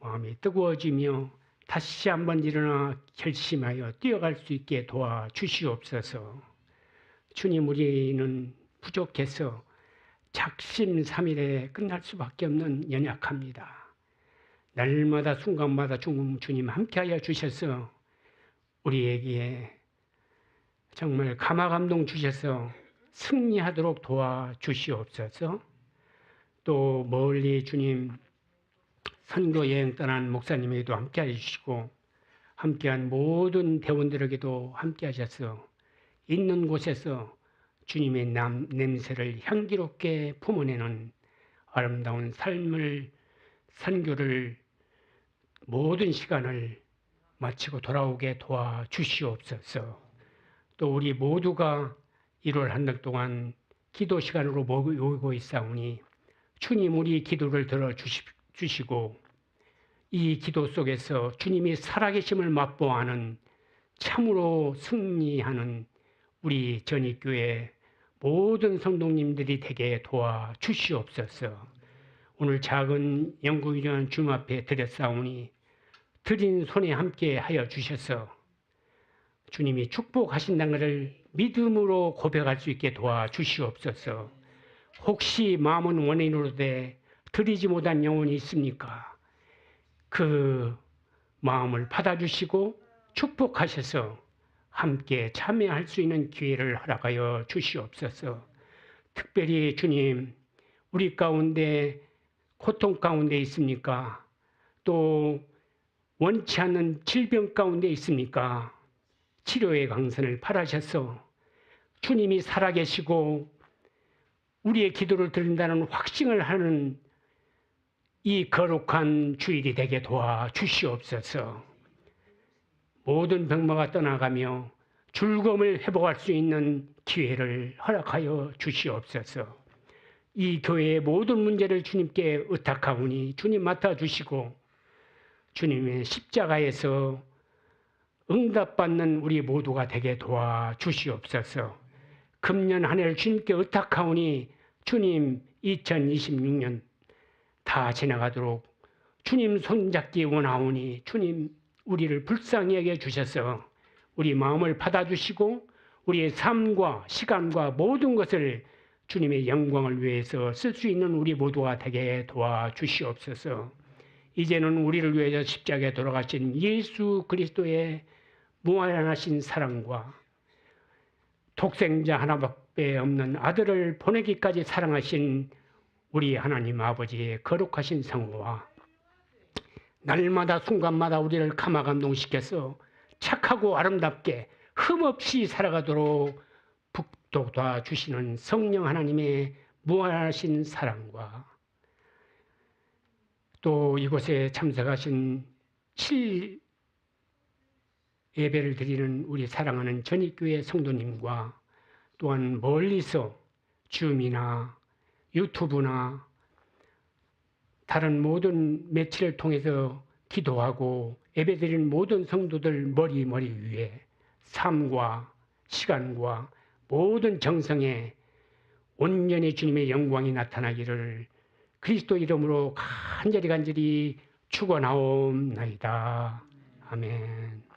마음이 뜨거워지며 다시 한번 일어나 결심하여 뛰어갈 수 있게 도와주시옵소서. 주님, 우리는 부족해서 작심삼일에 끝날 수밖에 없는 연약합니다. 날마다 순간마다 주님 함께하여 주셔서 우리에게 정말 감화감동 주셔서 승리하도록 도와주시옵소서. 또 멀리 주님 선교 여행 떠난 목사님에게도 함께해 주시고 함께한 모든 대원들에게도 함께하셔서 있는 곳에서 주님의 냄새를 향기롭게 품어내는 아름다운 삶을 선교를 모든 시간을 마치고 돌아오게 도와주시옵소서. 또 우리 모두가 1월 한 달 동안 기도 시간으로 모이고 있사오니 주님 우리 기도를 들어주시고 이 기도 속에서 주님이 살아계심을 맛보아하는 참으로 승리하는 우리 전익교회 모든 성도님들이 되게 도와주시옵소서. 오늘 작은 영구위대한 주님 앞에 드렸사오니 드린 손에 함께 하여 주셔서 주님이 축복하신다는 것을 믿음으로 고백할 수 있게 도와주시옵소서. 혹시 마음은 원인으로되 드리지 못한 영혼이 있습니까? 그 마음을 받아주시고 축복하셔서 함께 참여할 수 있는 기회를 허락하여 주시옵소서. 특별히 주님, 우리 가운데 고통 가운데 있습니까? 또 원치 않는 질병 가운데 있습니까? 치료의 강선을 바라셔서 주님이 살아계시고 우리의 기도를 들은다는 확신을 하는 이 거룩한 주일이 되게 도와주시옵소서. 모든 병마가 떠나가며 즐거움을 회복할 수 있는 기회를 허락하여 주시옵소서. 이 교회의 모든 문제를 주님께 의탁하오니 주님 맡아주시고 주님의 십자가에서 응답받는 우리 모두가 되게 도와주시옵소서. 금년 한 해를 주님께 의탁하오니 주님 2026년 다 지나가도록 주님 손잡기 원하오니 주님 우리를 불쌍히 여겨 주셔서 우리 마음을 받아주시고 우리의 삶과 시간과 모든 것을 주님의 영광을 위해서 쓸 수 있는 우리 모두가 되게 도와주시옵소서. 이제는 우리를 위해서 십자가에 돌아가신 예수 그리스도의 무한하신 사랑과 독생자 하나밖에 없는 아들을 보내기까지 사랑하신 우리 하나님 아버지의 거룩하신 성호와 날마다 순간마다 우리를 감화감동시켜서 착하고 아름답게 흠없이 살아가도록 도와주시는 성령 하나님의 무한하신 사랑과 또 이곳에 참석하신 예배를 드리는 우리 사랑하는 전익교회 성도님과 또한 멀리서 줌이나 유튜브나 다른 모든 매체를 통해서 기도하고 예배드리는 모든 성도들 머리 위에 삶과 시간과 모든 정성에 온전히 주님의 영광이 나타나기를 그리스도 이름으로 간절히 축원하옵나이다. 아멘.